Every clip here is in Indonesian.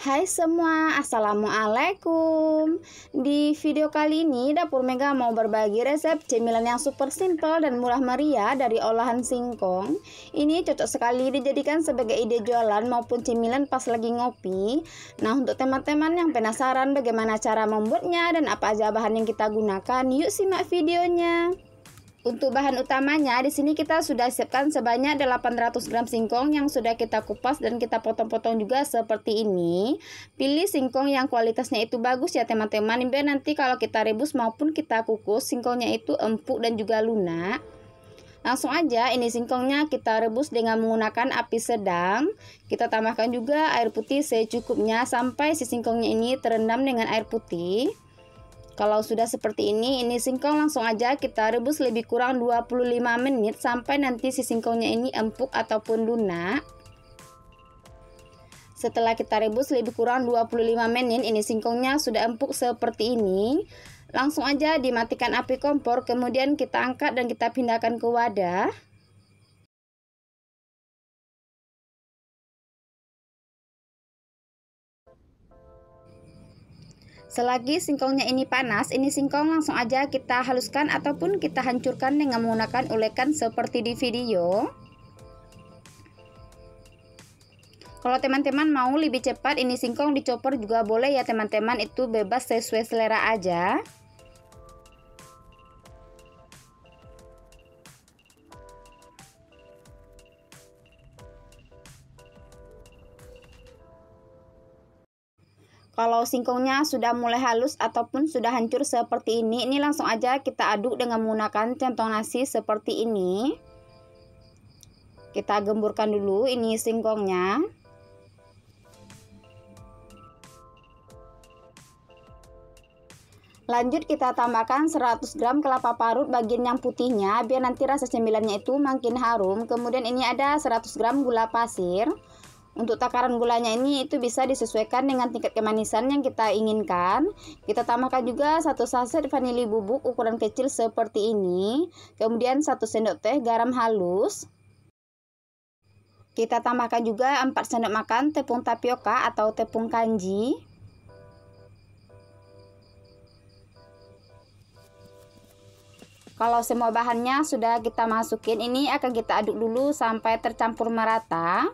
Hai semua, assalamualaikum. Di video kali ini Dapur Mega mau berbagi resep cemilan yang super simple dan murah meriah dari olahan singkong. Ini cocok sekali dijadikan sebagai ide jualan maupun cemilan pas lagi ngopi. Nah, untuk teman-teman yang penasaran bagaimana cara membuatnya dan apa aja bahan yang kita gunakan, yuk simak videonya. Untuk bahan utamanya di sini kita sudah siapkan sebanyak 800 gram singkong yang sudah kita kupas dan kita potong-potong juga seperti ini. Pilih singkong yang kualitasnya itu bagus ya teman-teman, biar nanti kalau kita rebus maupun kita kukus singkongnya itu empuk dan juga lunak. Langsung aja ini singkongnya kita rebus dengan menggunakan api sedang. Kita tambahkan juga air putih secukupnya sampai si singkongnya ini terendam dengan air putih. Kalau sudah seperti ini singkong langsung aja kita rebus lebih kurang 25 menit sampai nanti si singkongnya ini empuk ataupun lunak. Setelah kita rebus lebih kurang 25 menit, ini singkongnya sudah empuk seperti ini. Langsung aja dimatikan api kompor, kemudian kita angkat dan kita pindahkan ke wadah. Selagi singkongnya ini panas, ini singkong langsung aja kita haluskan ataupun kita hancurkan dengan menggunakan ulekan seperti di video. Kalau teman-teman mau lebih cepat, ini singkong dicopor juga boleh ya teman-teman, itu bebas sesuai selera aja. Kalau singkongnya sudah mulai halus ataupun sudah hancur seperti ini langsung aja kita aduk dengan menggunakan centong nasi seperti ini. Kita gemburkan dulu ini singkongnya. Lanjut kita tambahkan 100 gram kelapa parut bagian yang putihnya biar nanti rasa cemilannya itu makin harum. Kemudian ini ada 100 gram gula pasir. Untuk takaran gulanya ini itu bisa disesuaikan dengan tingkat kemanisan yang kita inginkan. Kita tambahkan juga 1 saset vanili bubuk ukuran kecil seperti ini. Kemudian 1 sendok teh garam halus. Kita tambahkan juga 4 sendok makan tepung tapioka atau tepung kanji. Kalau semua bahannya sudah kita masukin, ini akan kita aduk dulu sampai tercampur merata.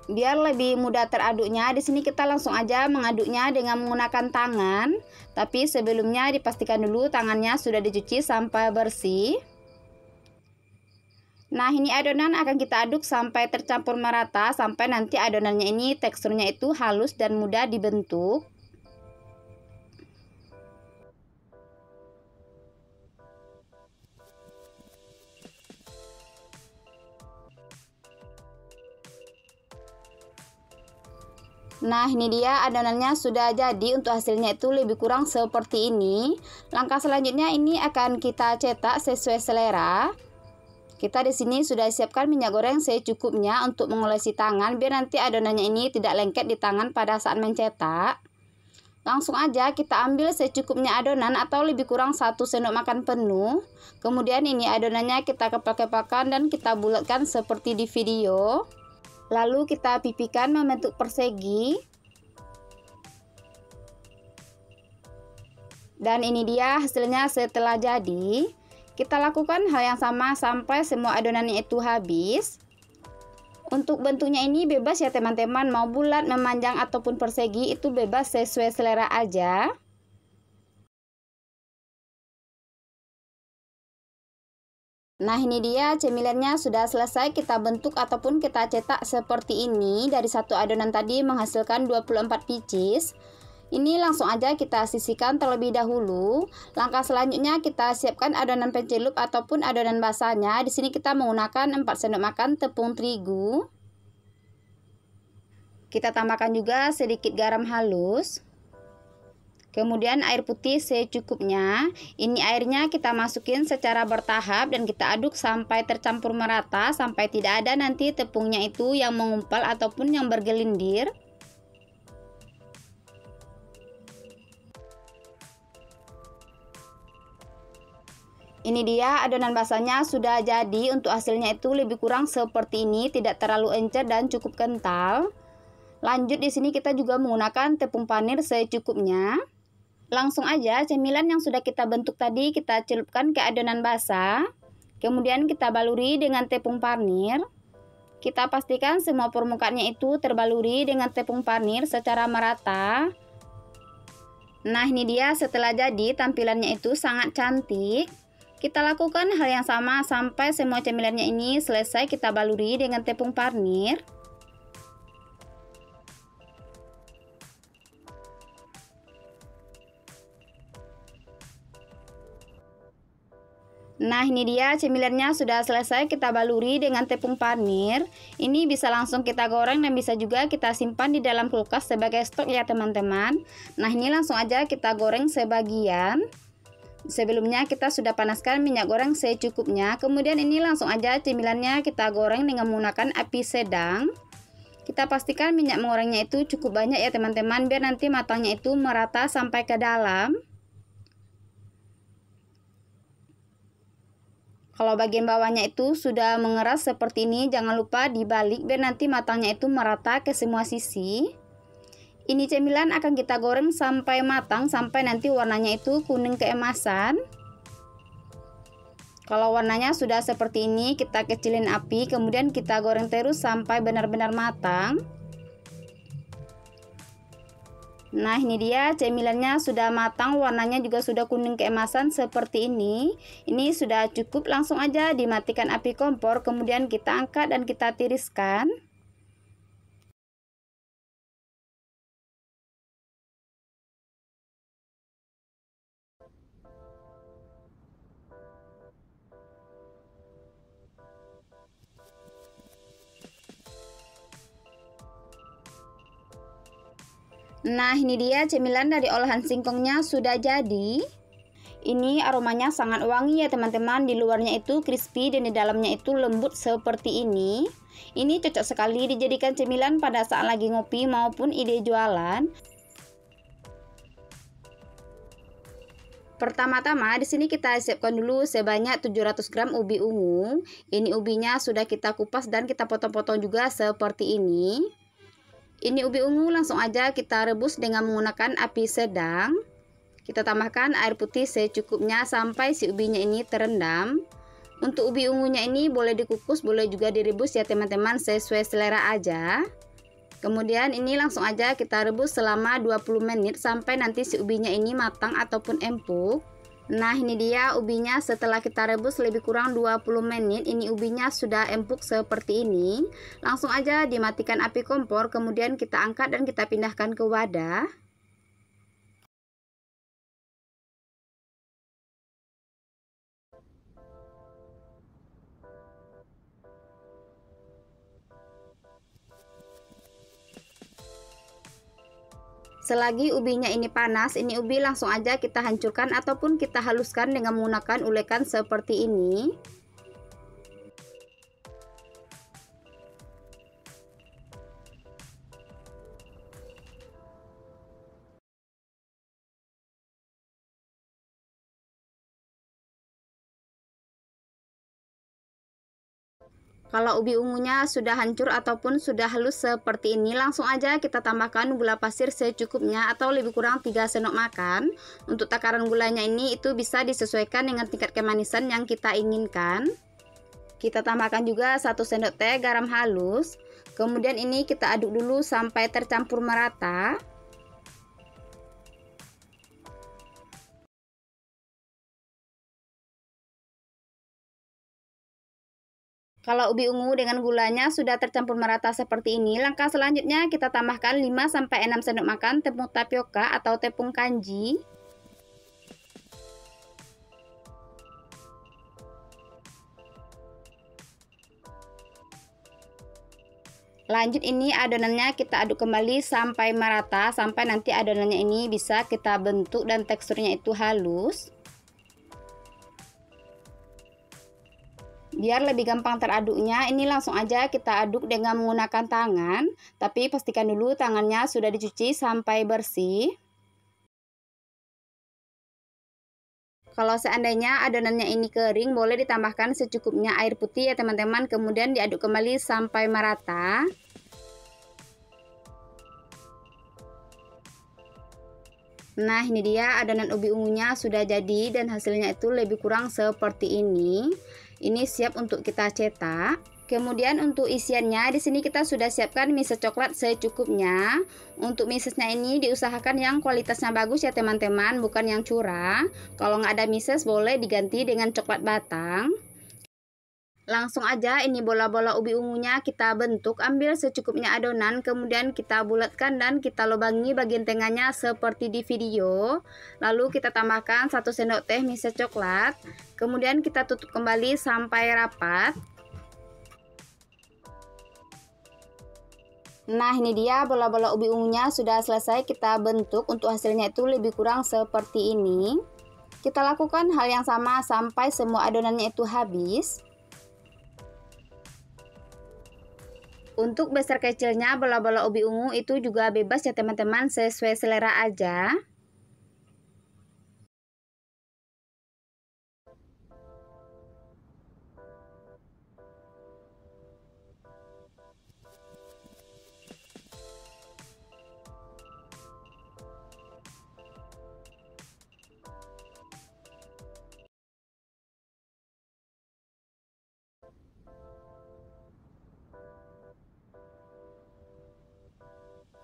Biar lebih mudah teraduknya, di sini kita langsung aja mengaduknya dengan menggunakan tangan. Tapi sebelumnya dipastikan dulu tangannya sudah dicuci sampai bersih. Nah, ini adonan akan kita aduk sampai tercampur merata, sampai nanti adonannya ini teksturnya itu halus dan mudah dibentuk. Nah, ini dia adonannya sudah jadi. Untuk hasilnya itu lebih kurang seperti ini. Langkah selanjutnya ini akan kita cetak sesuai selera. Kita di sini sudah siapkan minyak goreng secukupnya untuk mengolesi tangan biar nanti adonannya ini tidak lengket di tangan pada saat mencetak. Langsung aja kita ambil secukupnya adonan atau lebih kurang 1 sendok makan penuh. Kemudian ini adonannya kita kepal-kepalkan dan kita bulatkan seperti di video. Lalu kita pipihkan membentuk persegi. Dan ini dia hasilnya setelah jadi. Kita lakukan hal yang sama sampai semua adonannya itu habis. Untuk bentuknya ini bebas ya teman-teman, mau bulat, memanjang ataupun persegi itu bebas sesuai selera aja. Nah, ini dia cemilannya sudah selesai kita bentuk ataupun kita cetak seperti ini. Dari satu adonan tadi menghasilkan 24 pieces. Ini langsung aja kita sisihkan terlebih dahulu. Langkah selanjutnya kita siapkan adonan pencelup ataupun adonan basahnya. Di sini kita menggunakan 4 sendok makan tepung terigu. Kita tambahkan juga sedikit garam halus. Kemudian air putih secukupnya. Ini airnya kita masukin secara bertahap dan kita aduk sampai tercampur merata, sampai tidak ada nanti tepungnya itu yang mengumpal ataupun yang bergelindir. Ini dia adonan basahnya sudah jadi. Untuk hasilnya itu lebih kurang seperti ini, tidak terlalu encer dan cukup kental. Lanjut di sini kita juga menggunakan tepung panir secukupnya. Langsung aja cemilan yang sudah kita bentuk tadi kita celupkan ke adonan basah. Kemudian kita baluri dengan tepung panir. Kita pastikan semua permukaannya itu terbaluri dengan tepung panir secara merata. Nah, ini dia setelah jadi, tampilannya itu sangat cantik. Kita lakukan hal yang sama sampai semua cemilannya ini selesai kita baluri dengan tepung panir. Nah, ini dia cemilannya sudah selesai kita baluri dengan tepung panir. Ini bisa langsung kita goreng dan bisa juga kita simpan di dalam kulkas sebagai stok ya teman-teman. Nah, ini langsung aja kita goreng sebagian. Sebelumnya kita sudah panaskan minyak goreng secukupnya. Kemudian ini langsung aja cemilannya kita goreng dengan menggunakan api sedang. Kita pastikan minyak menggorengnya itu cukup banyak ya teman-teman, biar nanti matangnya itu merata sampai ke dalam. Kalau bagian bawahnya itu sudah mengeras seperti ini, jangan lupa dibalik biar nanti matangnya itu merata ke semua sisi. Ini cemilan akan kita goreng sampai matang, sampai nanti warnanya itu kuning keemasan. Kalau warnanya sudah seperti ini, kita kecilin api, kemudian kita goreng terus sampai benar-benar matang. Nah, ini dia cemilannya sudah matang, warnanya juga sudah kuning keemasan seperti ini. Ini sudah cukup, langsung aja dimatikan api kompor, kemudian kita angkat dan kita tiriskan. Nah, ini dia cemilan dari olahan singkongnya sudah jadi. Ini aromanya sangat wangi ya teman-teman. Di luarnya itu crispy dan di dalamnya itu lembut seperti ini. Ini cocok sekali dijadikan cemilan pada saat lagi ngopi maupun ide jualan. Pertama-tama di sini kita siapkan dulu sebanyak 700 gram ubi ungu. Ini ubinya sudah kita kupas dan kita potong-potong juga seperti ini. Ini ubi ungu langsung aja kita rebus dengan menggunakan api sedang. Kita tambahkan air putih secukupnya sampai si ubinya ini terendam. Untuk ubi ungunya ini boleh dikukus, boleh juga direbus ya teman-teman, sesuai selera aja. Kemudian ini langsung aja kita rebus selama 20 menit sampai nanti si ubinya ini matang ataupun empuk. Nah, ini dia ubinya setelah kita rebus lebih kurang 20 menit. Ini ubinya sudah empuk seperti ini. Langsung aja dimatikan api kompor, kemudian kita angkat dan kita pindahkan ke wadah. Selagi ubinya ini panas, ini ubi langsung aja kita hancurkan ataupun kita haluskan dengan menggunakan ulekan seperti ini. Kalau ubi ungunya sudah hancur ataupun sudah halus seperti ini, langsung aja kita tambahkan gula pasir secukupnya atau lebih kurang 3 sendok makan. Untuk takaran gulanya ini itu bisa disesuaikan dengan tingkat kemanisan yang kita inginkan. Kita tambahkan juga 1 sendok teh garam halus. Kemudian ini kita aduk dulu sampai tercampur merata. Kalau ubi ungu dengan gulanya sudah tercampur merata seperti ini, langkah selanjutnya kita tambahkan 5-6 sendok makan tepung tapioka atau tepung kanji. Lanjut ini adonannya kita aduk kembali sampai merata, sampai nanti adonannya ini bisa kita bentuk dan teksturnya itu halus. Biar lebih gampang teraduknya, ini langsung aja kita aduk dengan menggunakan tangan. Tapi pastikan dulu tangannya sudah dicuci sampai bersih. Kalau seandainya adonannya ini kering, boleh ditambahkan secukupnya air putih ya teman-teman. Kemudian diaduk kembali sampai merata. Nah, ini dia adonan ubi ungunya sudah jadi dan hasilnya itu lebih kurang seperti ini. Ini siap untuk kita cetak. Kemudian untuk isiannya di sini kita sudah siapkan mises coklat secukupnya. Untuk misesnya ini diusahakan yang kualitasnya bagus ya teman-teman, bukan yang curah. Kalau nggak ada mises boleh diganti dengan coklat batang. Langsung aja ini bola-bola ubi ungunya kita bentuk, ambil secukupnya adonan, kemudian kita bulatkan dan kita lubangi bagian tengahnya seperti di video. Lalu kita tambahkan 1 sendok teh mises coklat, kemudian kita tutup kembali sampai rapat. Nah, ini dia bola-bola ubi ungunya sudah selesai kita bentuk. Untuk hasilnya itu lebih kurang seperti ini. Kita lakukan hal yang sama sampai semua adonannya itu habis. Untuk besar kecilnya bola-bola ubi ungu itu juga bebas ya teman-teman, sesuai selera aja.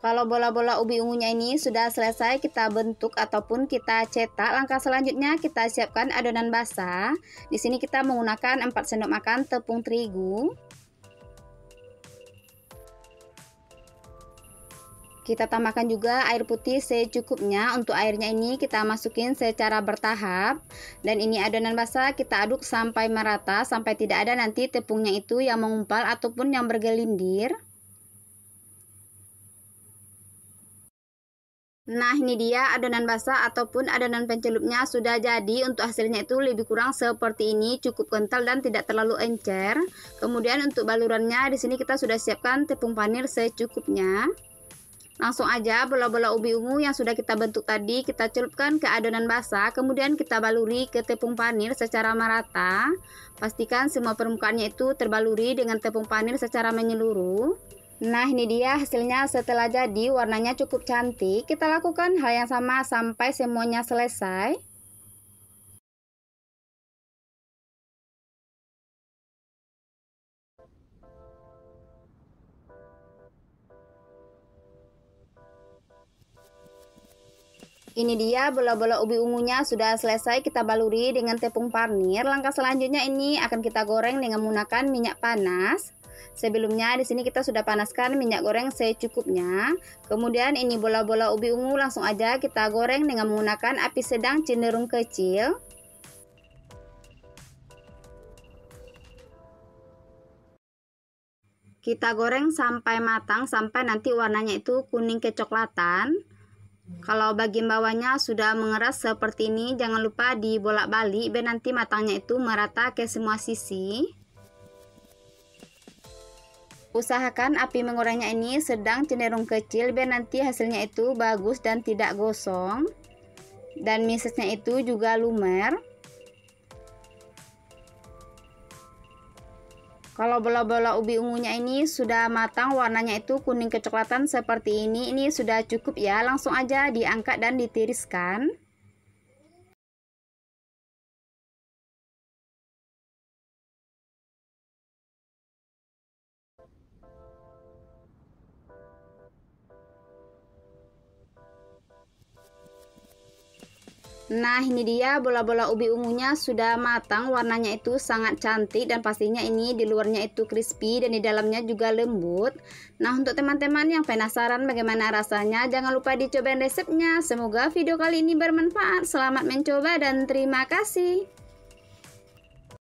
Kalau bola-bola ubi ungunya ini sudah selesai kita bentuk ataupun kita cetak, langkah selanjutnya kita siapkan adonan basah. Di sini kita menggunakan 4 sendok makan tepung terigu. Kita tambahkan juga air putih secukupnya. Untuk airnya ini kita masukin secara bertahap. Dan ini adonan basah kita aduk sampai merata, sampai tidak ada nanti tepungnya itu yang mengumpal ataupun yang bergelindir. Nah, ini dia adonan basah ataupun adonan pencelupnya sudah jadi. Untuk hasilnya itu lebih kurang seperti ini, cukup kental dan tidak terlalu encer. Kemudian untuk balurannya di sini kita sudah siapkan tepung panir secukupnya. Langsung aja bola-bola ubi ungu yang sudah kita bentuk tadi kita celupkan ke adonan basah, kemudian kita baluri ke tepung panir secara merata. Pastikan semua permukaannya itu terbaluri dengan tepung panir secara menyeluruh. Nah, ini dia hasilnya setelah jadi, warnanya cukup cantik. Kita lakukan hal yang sama sampai semuanya selesai. Ini dia bola-bola ubi ungunya sudah selesai kita baluri dengan tepung panir. Langkah selanjutnya ini akan kita goreng dengan menggunakan minyak panas. Sebelumnya di sini kita sudah panaskan minyak goreng secukupnya. Kemudian ini bola-bola ubi ungu langsung aja kita goreng dengan menggunakan api sedang cenderung kecil. Kita goreng sampai matang, sampai nanti warnanya itu kuning kecoklatan. Kalau bagian bawahnya sudah mengeras seperti ini, jangan lupa dibolak-balik biar nanti matangnya itu merata ke semua sisi. Usahakan api menggorengnya ini sedang cenderung kecil biar nanti hasilnya itu bagus dan tidak gosong. Dan misesnya itu juga lumer. Kalau bola-bola ubi ungunya ini sudah matang, warnanya itu kuning kecoklatan seperti ini sudah cukup ya. Langsung aja diangkat dan ditiriskan. Nah, ini dia bola-bola ubi ungunya sudah matang, warnanya itu sangat cantik dan pastinya ini di luarnya itu crispy dan di dalamnya juga lembut. Nah, untuk teman-teman yang penasaran bagaimana rasanya, jangan lupa dicobain resepnya. Semoga video kali ini bermanfaat. Selamat mencoba dan terima kasih.